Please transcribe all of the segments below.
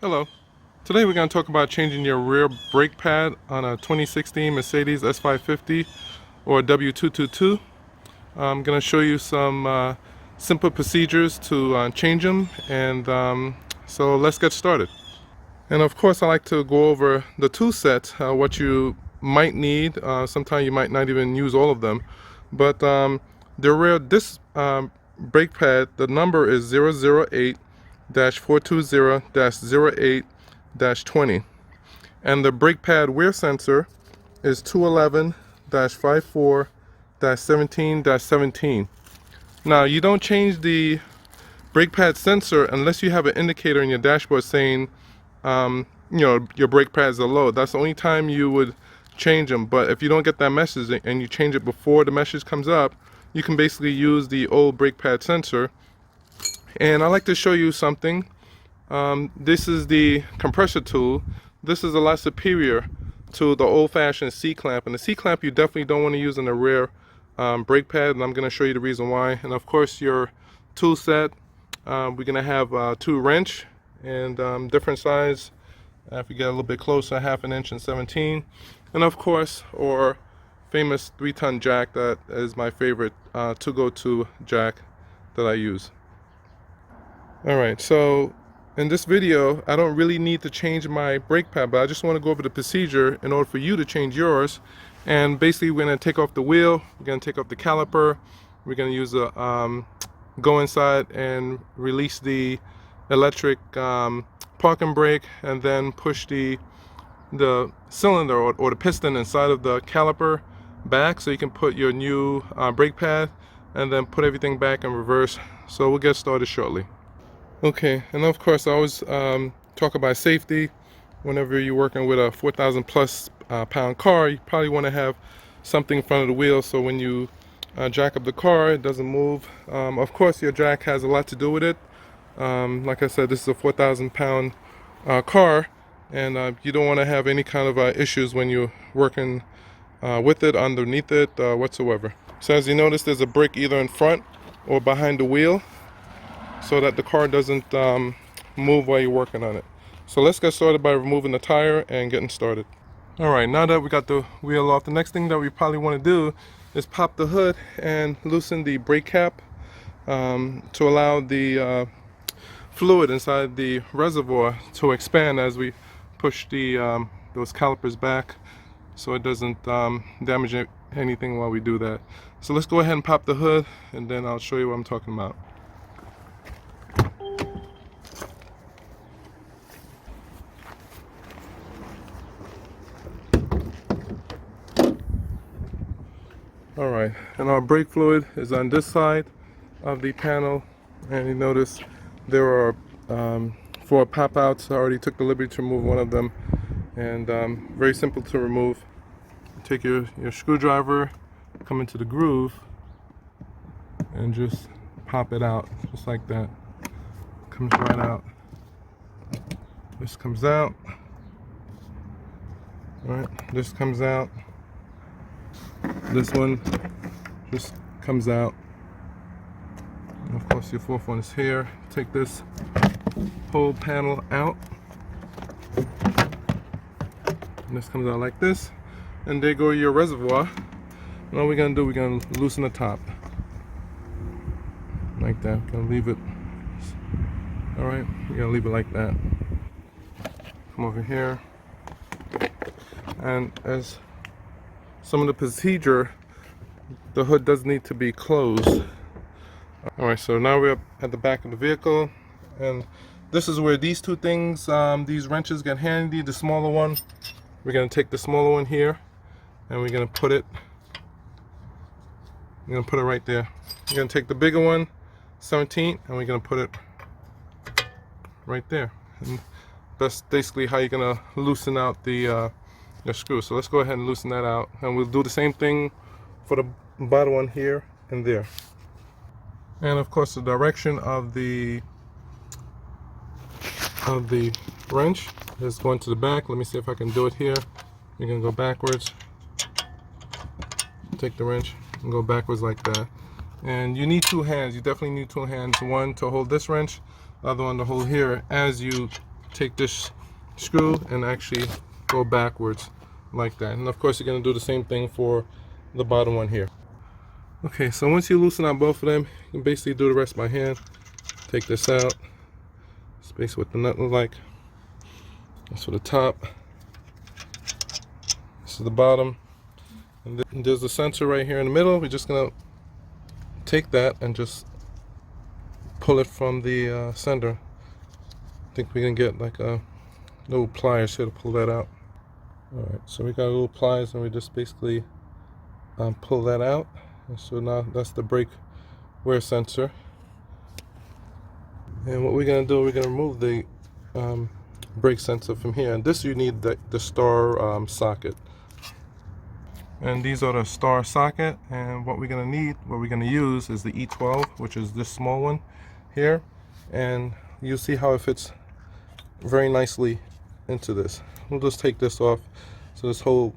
Hello. Today we're going to talk about changing your rear brake pad on a 2016 Mercedes S550 or W222. I'm going to show you some simple procedures to change them, and so let's get started. And of course I like to go over the tool set, what you might need. Sometimes you might not even use all of them, but the rear disc brake pad, the number is 008-420-08-20, and the brake pad wear sensor is 211-54-17-17. Now you don't change the brake pad sensor unless you have an indicator in your dashboard saying your brake pads are low. That's the only time you would change them. But if you don't get that message and you change it before the message comes up, you can basically use the old brake pad sensor. And I like to show you something. This is the compressor tool. This is a lot superior to the old-fashioned C-clamp, and the C-clamp you definitely don't want to use in the rear brake pad, and I'm going to show you the reason why. And of course your tool set, we're going to have two wrench and different size. If you get a little bit closer, 1/2 inch and 17, and of course our famous 3-ton jack. That is my favorite to-go-to jack that I use. Alright, so in this video I don't really need to change my brake pad, but I just want to go over the procedure in order for you to change yours. And basically we're going to take off the wheel, we're going to take off the caliper, we're going to use a go inside and release the electric parking brake, and then push the cylinder or the piston inside of the caliper back so you can put your new brake pad, and then put everything back in reverse. So we'll get started shortly. Okay, and of course I always talk about safety. Whenever you're working with a 4,000 plus pound car, you probably want to have something in front of the wheel so when you jack up the car it doesn't move. Of course your jack has a lot to do with it. Like I said, this is a 4,000 pound car, and you don't want to have any kind of issues when you're working with it, underneath it, whatsoever. So as you notice, there's a brake either in front or behind the wheel so that the car doesn't move while you're working on it. So let's get started by removing the tire and getting started. Alright, now that we got the wheel off, the next thing that we probably want to do is pop the hood and loosen the brake cap to allow the fluid inside the reservoir to expand as we push the those calipers back, so it doesn't damage anything while we do that. So let's go ahead and pop the hood, and then I'll show you what I'm talking about. Alright, and our brake fluid is on this side of the panel, and you notice there are 4 pop outs. I already took the liberty to remove one of them, and very simple to remove. Take your screwdriver, come into the groove, and just pop it out just like that. Comes right out. This comes out. Alright, this comes out. This one just comes out. And of course your 4th one is here. Take this whole panel out. And this comes out like this. And there go your reservoir. And all we're going to do, we're going to loosen the top. Like that. We're going to leave it. Alright, we're going to leave it like that. Come over here. And as some of the procedure, the hood does need to be closed. Alright, so now we're at the back of the vehicle, and this is where these two things, these wrenches get handy. The smaller one, we're going to take the smaller one here, and we're going to put it right there. We're going to take the bigger one, 17, and we're going to put it right there. And that's basically how you're going to loosen out the your screw. So let's go ahead and loosen that out, and we'll do the same thing for the bottom one here and there. And of course the direction of the wrench is going to the back. Let me see if I can do it here. You're gonna go backwards, take the wrench and go backwards like that. And you need 2 hands. You definitely need 2 hands. One to hold this wrench, the other one to hold here as you take this screw and actually go backwards like that. And of course you're going to do the same thing for the bottom one here. Okay, so once you loosen out both of them, you can basically do the rest by hand. Take this out. That's basically what the nut looks like. That's for the top. This is the bottom. And then there's the sensor right here in the middle. We're just going to take that and just pull it from the center. I think we can get like a little pliers here to pull that out. Alright, so we got little pliers and we just basically pull that out. And so now that's the brake wear sensor. And what we're going to do, we're going to remove the brake sensor from here. And this you need the star socket. And these are the star socket. And what we're going to need, what we're going to use is the E12, which is this small one here. And you'll see how it fits very nicely into this. We'll just take this off. So this whole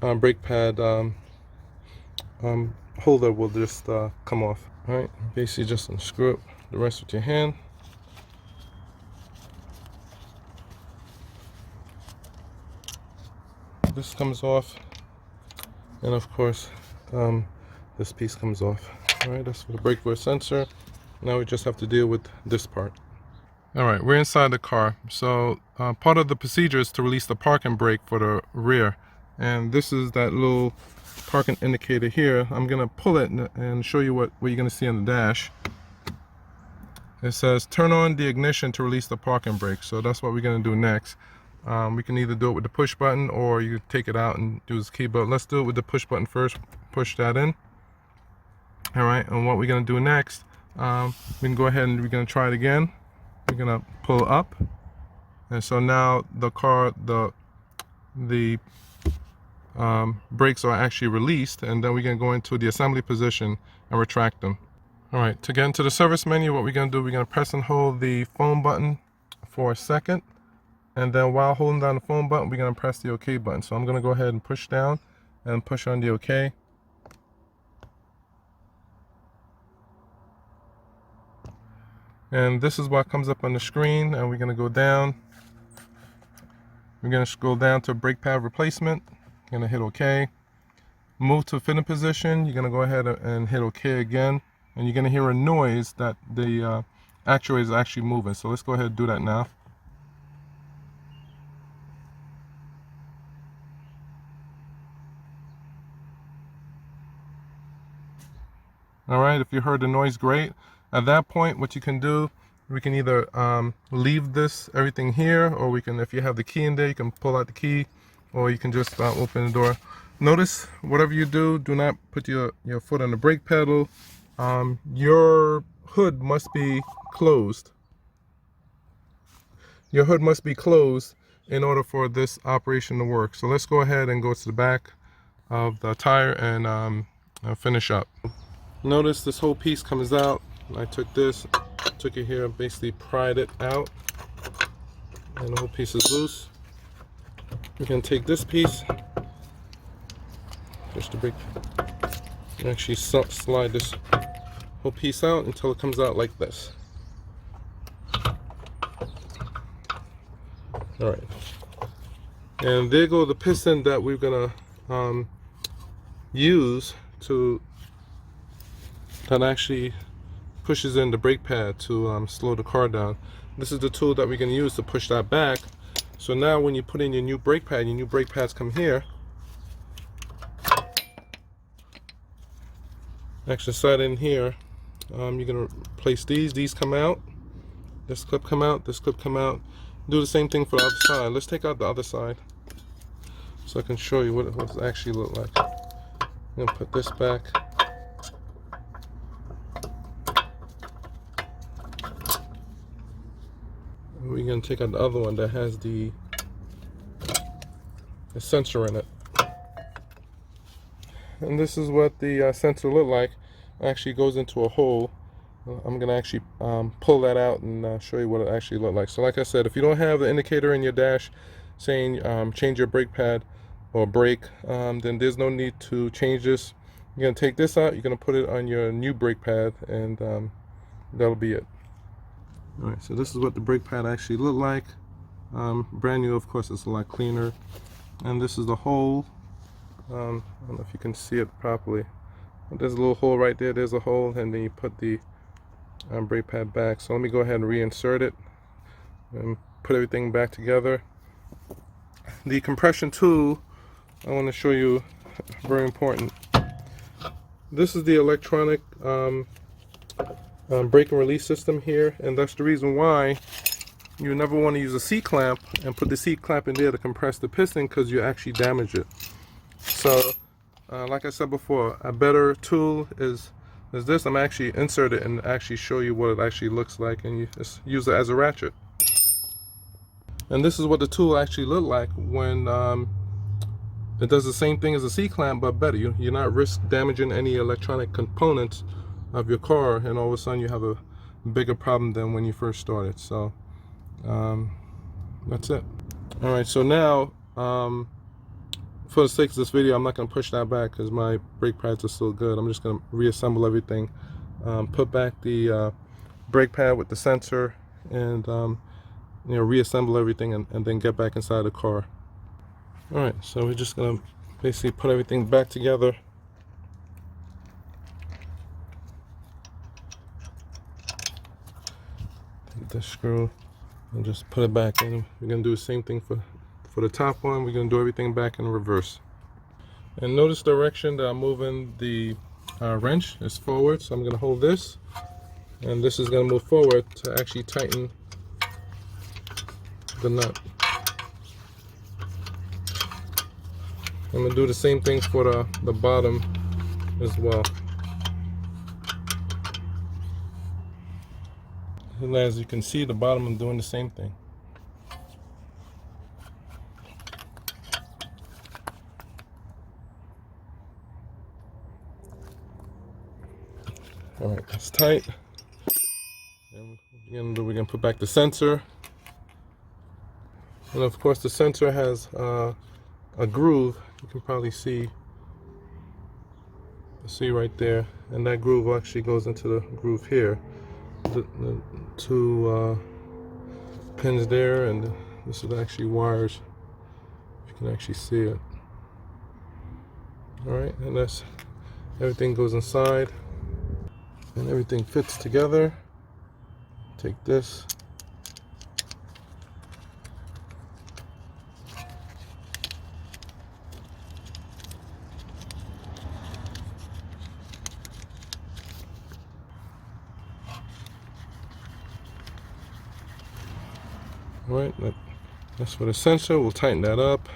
brake pad holder will just come off. Alright, basically just unscrew it the rest with your hand. This comes off, and of course this piece comes off. Alright, that's for the brake wear sensor. Now we just have to deal with this part. Alright, we're inside the car. So part of the procedure is to release the parking brake for the rear. And this is that little parking indicator here. I'm going to pull it and show you what you're going to see on the dash. It says turn on the ignition to release the parking brake. So that's what we're going to do next. We can either do it with the push button or you take it out and do this key, but let's do it with the push button first. Push that in. Alright, and what we're going to do next, we can go ahead and we're going to try it again. We're going to pull up, and so now the car, the brakes are actually released, and then we're going to go into the assembly position and retract them. Alright, to get into the service menu, what we're going to do, we're going to press and hold the phone button for a second, and then while holding down the phone button, we're going to press the OK button. So I'm going to go ahead and push down and push on the OK. And this is what comes up on the screen, and we're going to go down. We're going to go down to brake pad replacement. Going to hit OK. Move to fitting position. You're going to go ahead and hit OK again, and you're going to hear a noise that the actuator is actually moving. So let's go ahead and do that now. Alright, if you heard the noise, great. At that point, what you can do, we can either leave everything here, or we can, if you have the key in there, you can pull out the key, or you can just open the door. Notice, whatever you do, do not put your foot on the brake pedal. Your hood must be closed. Your hood must be closed in order for this operation to work. So let's go ahead and go to the back of the tire and finish up. Notice this whole piece comes out. I took this, took it here, basically pried it out, and the whole piece is loose. We can take this piece, push the brake, and actually slide this whole piece out until it comes out like this. Alright, and there go the piston that we're gonna use that actually pushes in the brake pad to slow the car down. This is the tool that we're going to use to push that back. So now when you put in your new brake pads come here. Actually slide in here. You're going to place these come out. This clip come out, this clip come out. Do the same thing for the other side. Let's take out the other side so I can show you what it actually look like. I'm going to put this back. We're going to take out the other one that has the sensor in it. And this is what the sensor look like. It actually goes into a hole. I'm going to actually pull that out and show you what it actually look like. So like I said, if you don't have the indicator in your dash saying change your brake pad or brake, then there's no need to change this. You're going to take this out, you're going to put it on your new brake pad, and that'll be it. Alright, so this is what the brake pad actually looked like. Brand new, of course, it's a lot cleaner. And this is the hole. I don't know if you can see it properly. But there's a little hole right there. There's a hole, and then you put the brake pad back. So let me go ahead and reinsert it and put everything back together. The compression tool, I want to show you, very important. This is the electronic brake and release system here, and that's the reason why you never want to use a C-clamp and put the C-clamp in there to compress the piston, because you actually damage it. So like I said before, a better tool is this. I'm actually insert it and actually show you what it actually looks like, and you just use it as a ratchet. And this is what the tool actually looked like when it does the same thing as a C-clamp, but better. You're not risk damaging any electronic components of your car, and all of a sudden you have a bigger problem than when you first started. So that's it. All right, so now for the sake of this video, I'm not going to push that back because my brake pads are still good. I'm just going to reassemble everything, put back the brake pad with the sensor, and you know, reassemble everything, and then get back inside the car. All right, so we're just going to basically put everything back together. Take this screw and just put it back in. We're going to do the same thing for the top one. We're going to do everything back in reverse. And notice the direction that I'm moving the wrench is forward, so I'm going to hold this, and this is going to move forward to actually tighten the nut. I'm going to do the same thing for the bottom as well. And as you can see, the bottom, I'm doing the same thing. All right, that's tight. And we're gonna put back the sensor. And of course, the sensor has a groove. You can probably see right there, and that groove actually goes into the groove here. The two pins there, and this is actually wires. You can actually see it. All right, and that's everything goes inside, and everything fits together. Take this. All right, that's for the sensor. We'll tighten that up.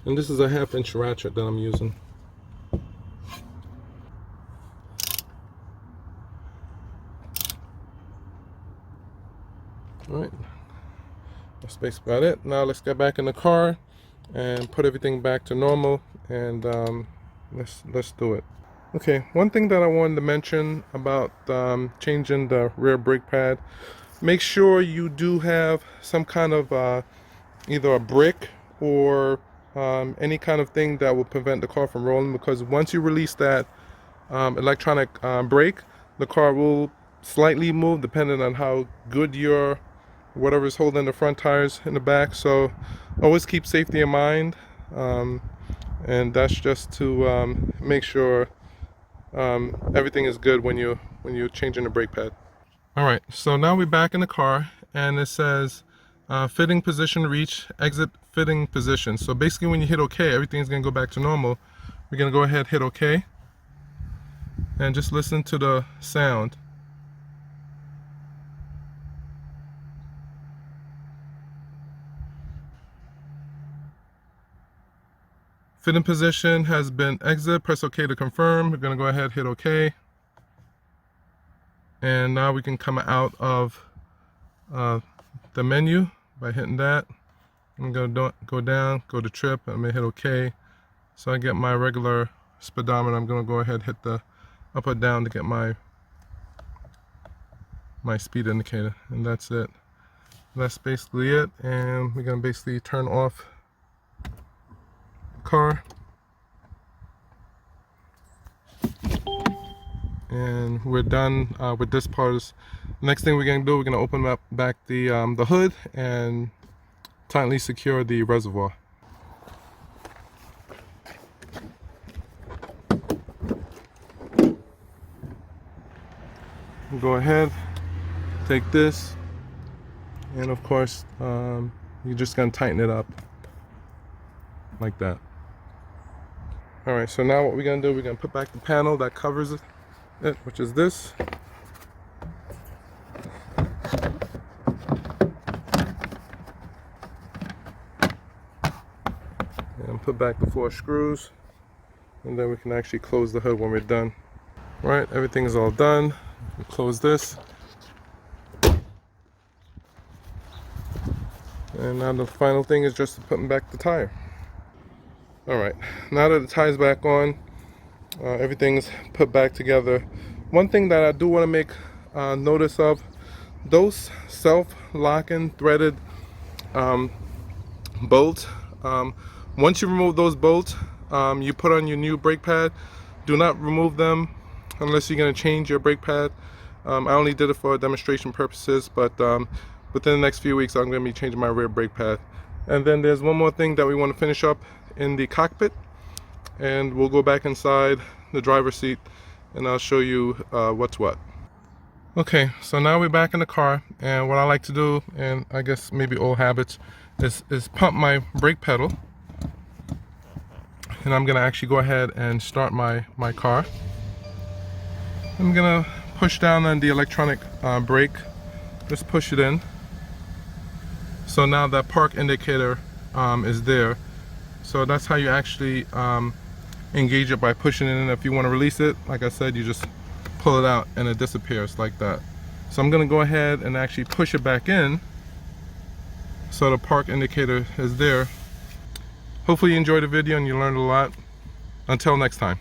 And this is a 1/2 inch ratchet that I'm using. All right, that's basically about it. Now let's get back in the car and put everything back to normal, and let's do it. Okay, one thing that I wanted to mention about changing the rear brake pad, make sure you do have some kind of either a brick or any kind of thing that will prevent the car from rolling, because once you release that electronic brake, the car will slightly move depending on how good your whatever is holding the front tires in the back. So always keep safety in mind, and that's just to make sure everything is good when you're changing the brake pad. All right, so now we're back in the car, and it says fitting position reach, exit fitting position. So basically when you hit OK, everything's going to go back to normal. We're going to go ahead, hit OK, and just listen to the sound. Fitting position has been exit. Press OK to confirm. We're going to go ahead, hit OK. And now we can come out of the menu by hitting that. I'm going to go down, go to trip. I'm going to hit OK. So I get my regular speedometer. I'm going to go ahead, hit the up or down to get my speed indicator. And that's it. That's basically it. And we're going to basically turn off the car. and we're done with this part. Next thing we're gonna do, we're gonna open up back the hood and tightly secure the reservoir. Go ahead, take this, and of course you're just gonna tighten it up like that. All right, so now what we're gonna do, we're gonna put back the panel that covers it, which is this. And put back the 4 screws, and then we can actually close the hood when we're done. All right, everything is all done. We'll close this. And now the final thing is just putting back the tire. Alright, now that the tire's back on, everything's put back together. One thing that I do want to make notice of, those self-locking threaded bolts, once you remove those bolts, you put on your new brake pad. Do not remove them unless you're going to change your brake pad. I only did it for demonstration purposes, but within the next few weeks I'm going to be changing my rear brake pad. And then there's one more thing that we want to finish up in the cockpit, and we'll go back inside the driver's seat and I'll show you what's what. Okay, so now we're back in the car, and what I like to do, and I guess maybe old habits, is pump my brake pedal. And I'm gonna actually go ahead and start my car. I'm gonna push down on the electronic brake, just push it in. So now that park indicator is there. So that's how you actually engage it, by pushing it in. If you want to release it, like I said, you just pull it out and it disappears like that. So I'm gonna go ahead and actually push it back in so the park indicator is there. Hopefully you enjoyed the video and you learned a lot. Until next time.